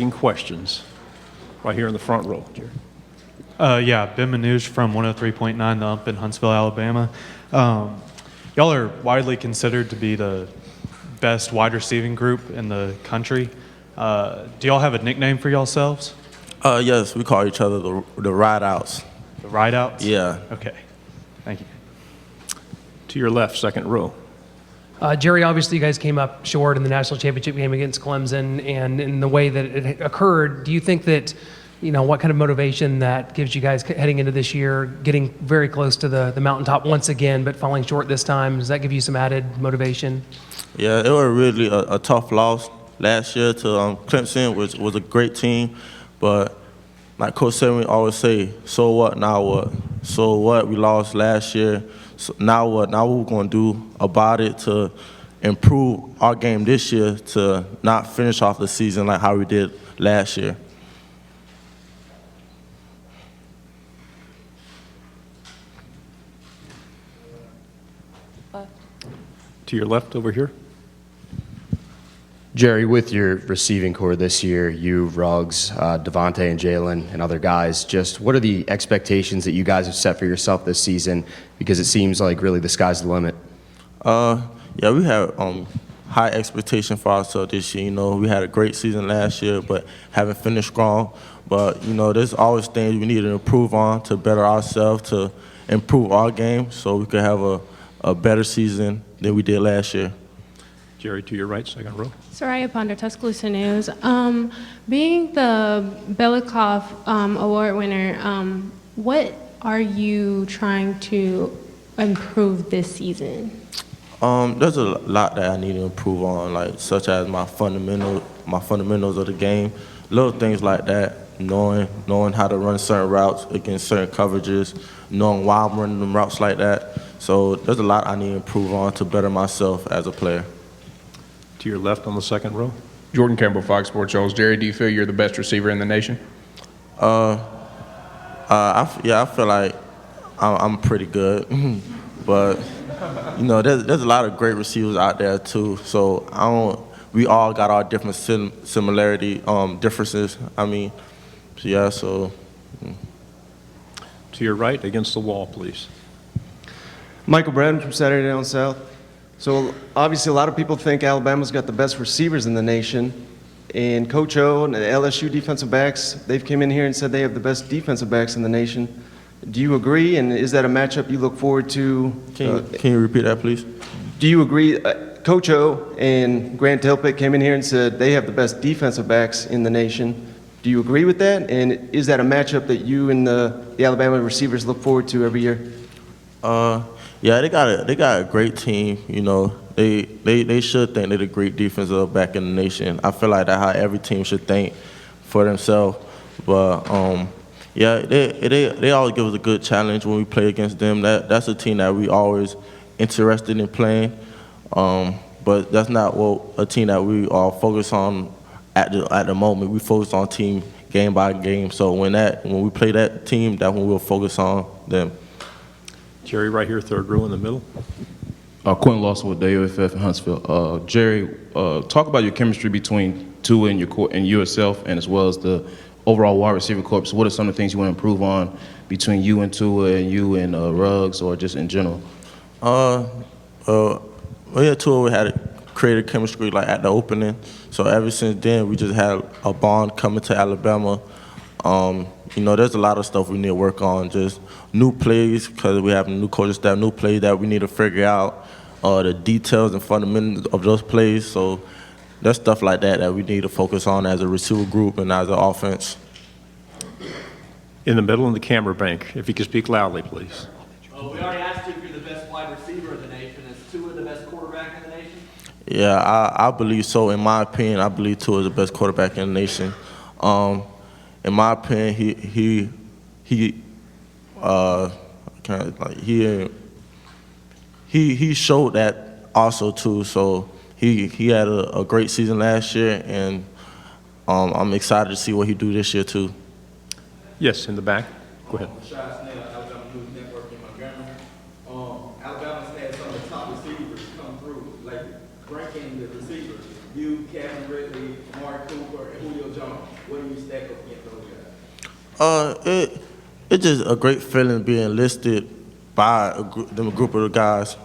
taking questions. Right here in the front row, Jerry. Yeah, Ben Manouche from 103.9 The Ump in Huntsville, Alabama. Y'all are widely considered to be the best wide receiving group in the country. Do y'all have a nickname for yourselves? Yes, we call each other the Rideouts. The Rideouts? Yeah. Okay. Thank you. To your left, second row. Jerry, obviously you guys came up short in the national championship game against Clemson, and in the way that it occurred, do you think that, what kind of motivation that gives you guys heading into this year, getting very close to the mountaintop once again, but falling short this time? Does that give you some added motivation? Yeah, it was really a tough loss last year to Clemson, which was a great team, but like Coach Sedgwick always say, so what, now what? So what, we lost last year, so now what? Now what we're going to do about it to improve our game this year to not finish off the season like how we did last year. To your left over here. Jerry, with your receiving core this year, you, Ruggs, Devontae, and Jalen, and other guys, just what are the expectations that you guys have set for yourself this season? Because it seems like really the sky's the limit. Yeah, we have high expectation for ourselves this year. We had a great season last year, but haven't finished strong. But, there's always things we need to improve on to better ourselves, to improve our game so we could have a better season than we did last year. Jerry, to your right, second row. Soraya Ponder, Tuscaloosa News. Being the Belikov Award winner, what are you trying to improve this season? There's a lot that I need to improve on, like such as my fundamentals of the game, little things like that. Knowing how to run certain routes against certain coverages, knowing why I'm running them routes like that. So there's a lot I need to improve on to better myself as a player. To your left on the second row. Jordan Campbell, Fox Sports Shows. Jerry, do you feel you're the best receiver in the nation? I feel like I'm pretty good, but there's a lot of great receivers out there too. So we all got our different differences. So. To your right, against the wall, please. Michael Bradden from Saturday Down South. So obviously a lot of people think Alabama's got the best receivers in the nation. And Coach O and the LSU defensive backs, they've come in here and said they have the best defensive backs in the nation. Do you agree? And is that a matchup you look forward to? Can you repeat that, please? Do you agree? Coach O and Grant Delpit came in here and said they have the best defensive backs in the nation. Do you agree with that? And is that a matchup that you and the Alabama receivers look forward to every year? Yeah, they got a great team. They should think they're the great defensive back in the nation. I feel like that's how every team should think for themselves. But yeah, they always give us a good challenge when we play against them. That's a team that we always interested in playing. But that's not a team that we are focused on at the moment. We focus on team game by game. So when we play that team, that's when we'll focus on them. Jerry, right here, third row in the middle. Quentin Lawson with WFF in Huntsville. Jerry, talk about your chemistry between Tua and yourself, and as well as the overall wide receiver corps. What are some of the things you want to improve on between you and Tua and you and Ruggs, or just in general? Tua, we had created chemistry like at the opening. So ever since then, we just had a bond coming to Alabama. There's a lot of stuff we need to work on, just new plays, because we have a new coaching staff, new plays that we need to figure out, the details and fundamentals of those plays. So there's stuff like that we need to focus on as a receiver group and as an offense. In the middle in the camera bank, if you could speak loudly, please. We already asked you if you're the best wide receiver in the nation. Is Tua the best quarterback in the nation? Yeah, I believe so. In my opinion, I believe Tua is the best quarterback in the nation. In my opinion, he showed that also too. So he had a great season last year, and I'm excited to see what he do this year too. Yes, in the back. Go ahead. Alabama News Network in Montgomery. Alabama's had some of the top receivers come through, like ranking the receivers. You, Kevin Ridley, Mark Cooper, and Julio Jones. What do you stack up against those guys? It's just a great feeling being listed by a group of the guys,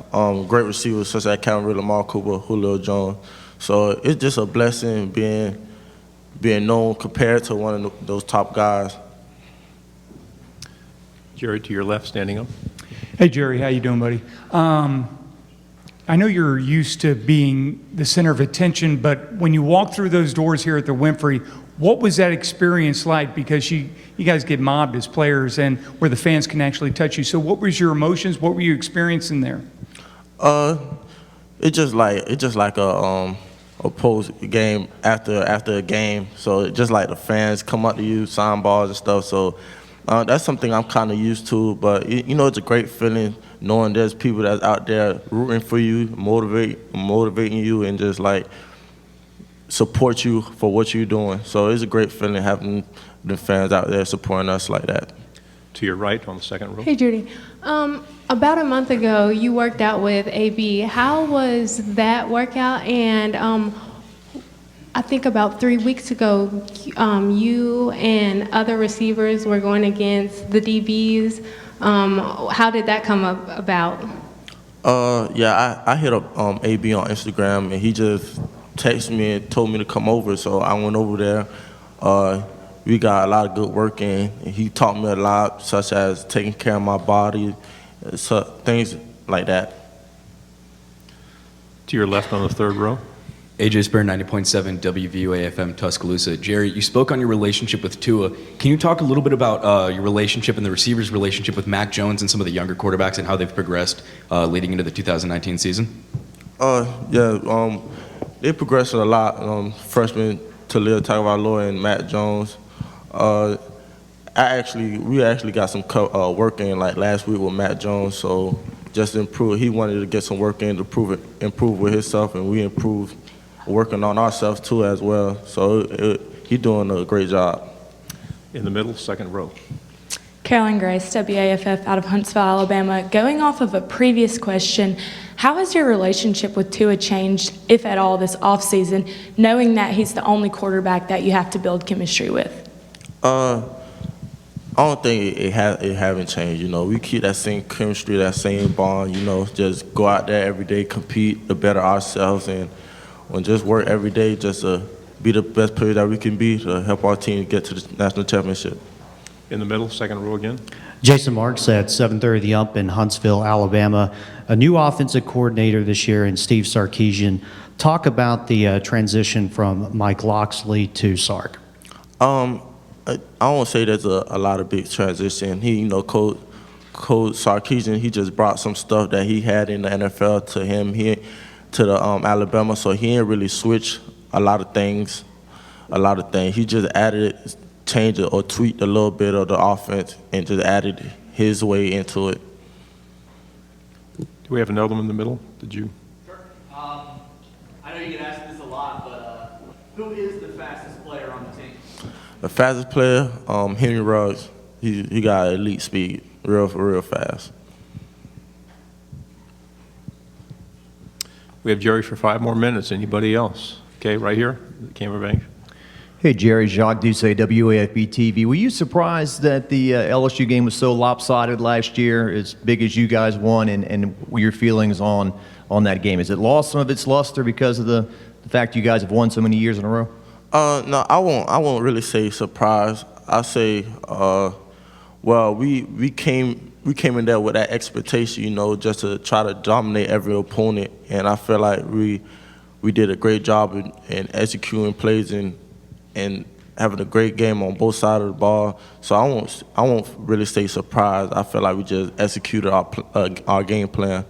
great receivers such as Calvin Ridley, Lamar Cooper, Julio Jones. So it's just a blessing being known compared to one of those top guys. Jerry, to your left, standing up. Hey, Jerry, how you doing, buddy? I know you're used to being the center of attention, but when you walk through those doors here at the Winfrey, what was that experience like? Because you guys get mobbed as players, and where the fans can actually touch you. So, what was your emotions? What were you experiencing there? It's just like a post game after a game. So it's just like the fans come up to you, sign balls and stuff. So that's something I'm kind of used to. But it's a great feeling knowing there's people that's out there rooting for you, motivating you, and just like support you for what you're doing. So it's a great feeling having the fans out there supporting us like that. To your right on the second row. Hey, Judy. About a month ago, you worked out with AB. How was that workout? And I think about 3 weeks ago, you and other receivers were going against the DBs. How did that come about? I hit up AB on Instagram, and he just texted me and told me to come over. So I went over there. We got a lot of good work in. And he taught me a lot, such as taking care of my body, so things like that. To your left on the third row. AJ Spare, 90.7 WVUA-FM Tuscaloosa. Jerry, you spoke on your relationship with Tua. Can you talk a little bit about your relationship and the receivers' relationship with Mac Jones and some of the younger quarterbacks and how they've progressed leading into the 2019 season? They progressed a lot. Freshman Talia Tagovailoa and Mac Jones. We actually got some work in like last week with Matt Jones, so just to improve. He wanted to get some work in to improve with himself, and we improved working on ourselves too as well. So he's doing a great job. In the middle, second row. Caroline Grace, WAFF out of Huntsville, Alabama. Going off of a previous question, how has your relationship with Tua changed, if at all, this offseason, knowing that he's the only quarterback that you have to build chemistry with? I don't think it haven't changed. We keep that same chemistry, that same bond. Just go out there every day, compete to better ourselves, and just work every day just to be the best player that we can be to help our team get to the national championship. In the middle, second row again. Jason Marks at 7:30 The Ump in Huntsville, Alabama. A new offensive coordinator this year in Steve Sarkisian. Talk about the transition from Mike Loxley to Sark. I won't say there's a lot of big transition. Coach Sarkisian, he just brought some stuff that he had in the NFL to him here to the Alabama, so he didn't really switch a lot of things. He just added, changed it or tweaked a little bit of the offense and just added his way into it. Do we have another one in the middle? Did you? Sure. I know you get asked this a lot, but who is the fastest player on the team? The fastest player, Henry Ruggs. He got elite speed, real fast. We have Jerry for 5 more minutes. Anybody else? Okay, right here, the camera bank. Hey, Jerry, Jacques Doucet, WAFB TV. Were you surprised that the LSU game was so lopsided last year, as big as you guys won, and your feelings on that game? Has it lost some of its luster because of the fact you guys have won so many years in a row? No, I won't really say surprised. I say, we came in there with that expectation, just to try to dominate every opponent, and I feel like we did a great job in executing plays and having a great game on both sides of the ball. So I won't really say surprised. I feel like we just executed our game plan.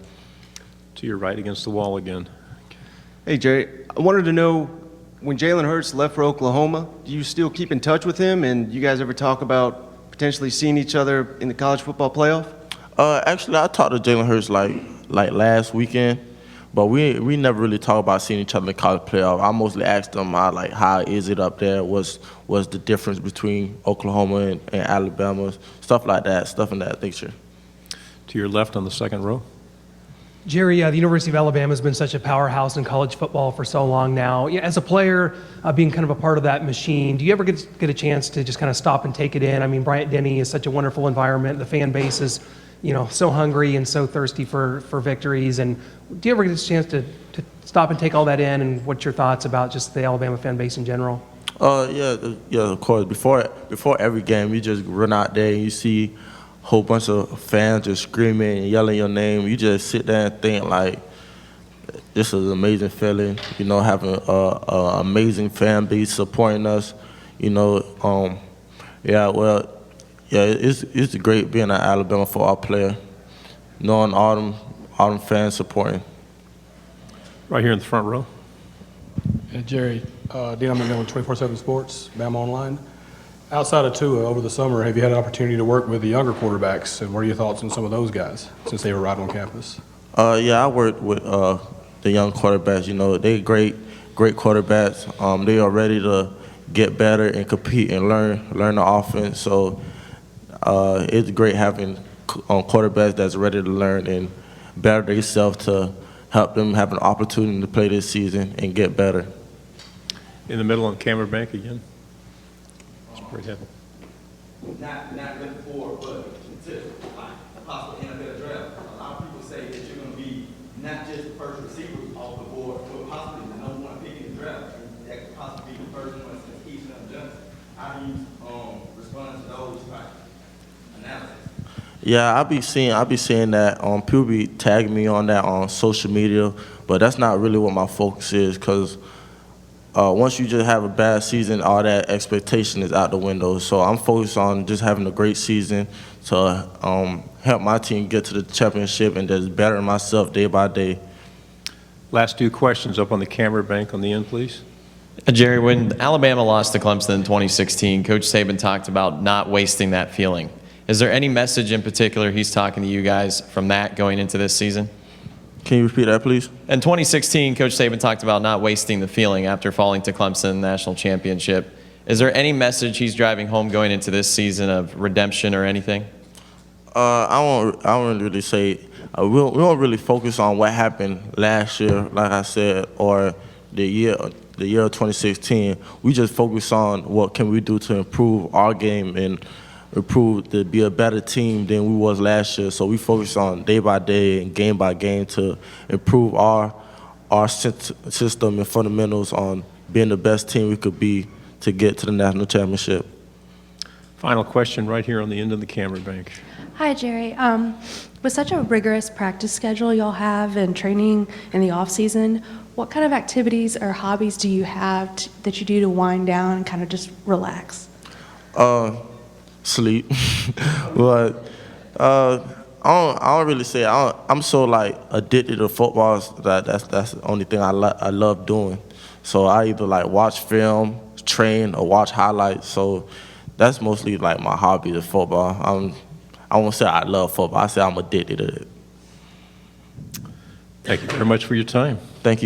To your right against the wall again. Hey, Jerry, I wanted to know, when Jalen Hurts left for Oklahoma, do you still keep in touch with him, and you guys ever talk about potentially seeing each other in the college football playoff? Actually, I talked to Jalen Hurts like last weekend, but we never really talked about seeing each other in the college playoff. I mostly asked him how is it up there? What's the difference between Oklahoma and Alabama? Stuff like that, stuff in that nature. To your left on the second row. Jerry, the University of Alabama has been such a powerhouse in college football for so long now. Yeah, as a player, being kind of a part of that machine, do you ever get a chance to just kind of stop and take it in? I mean, Bryant-Denny is such a wonderful environment. The fan base is, so hungry and so thirsty for victories. And do you ever get a chance to stop and take all that in? And what's your thoughts about just the Alabama fan base in general? Yeah, of course. Before every game, you just run out there and you see a whole bunch of fans just screaming and yelling your name. You just sit there and think like, this is an amazing feeling. Having an amazing fan base supporting us. It's great being an Alabama football player, knowing all them fans supporting. Right here in the front row. Jerry, Dean, I'm with 24/7 Sports, Bama Online. Outside of Tua, over the summer, have you had an opportunity to work with the younger quarterbacks, and what are your thoughts on some of those guys since they were right on campus? I worked with the young quarterbacks. They're great quarterbacks. They are ready to get better and compete and learn the offense. So it's great having quarterbacks that's ready to learn and better themselves to help them have an opportunity to play this season and get better. In the middle on the camera bank again. That's pretty heavy. Not looking forward, but to a possible NFL draft. A lot of people say that you're going to be not just the first receiver off the board, but possibly the number one pick in the draft. That could possibly be the first one since Keaton Johnson. How do you respond to those type analysis? Yeah, I be seeing that people be tagging me on that on social media, but that's not really what my focus is, because once you just have a bad season, all that expectation is out the window. So I'm focused on just having a great season to help my team get to the championship and just better myself day by day. Last two questions up on the camera bank on the end, please. Jerry, when Alabama lost to Clemson in 2016, Coach Saban talked about not wasting that feeling. Is there any message in particular he's talking to you guys from that going into this season? Can you repeat that, please? In 2016, Coach Saban talked about not wasting the feeling after falling to Clemson in the national championship. Is there any message he's driving home going into this season of redemption or anything? I won't really say. We don't really focus on what happened last year, like I said, or the year of 2016. We just focus on what can we do to improve our game and improve to be a better team than we was last year. So we focus on day by day and game by game to improve our system and fundamentals on being the best team we could be to get to the national championship. Final question right here on the end of the camera bank. Hi, Jerry. With such a rigorous practice schedule y'all have and training in the off season, what kind of activities or hobbies do you have that you do to wind down and kind of just relax? Sleep. But I don't really say I'm so like addicted to football that's the only thing I love doing. So I either like watch film, train, or watch highlights. So that's mostly like my hobby is football. I won't say I love football. I say I'm addicted to it. Thank you very much for your time. Thank you.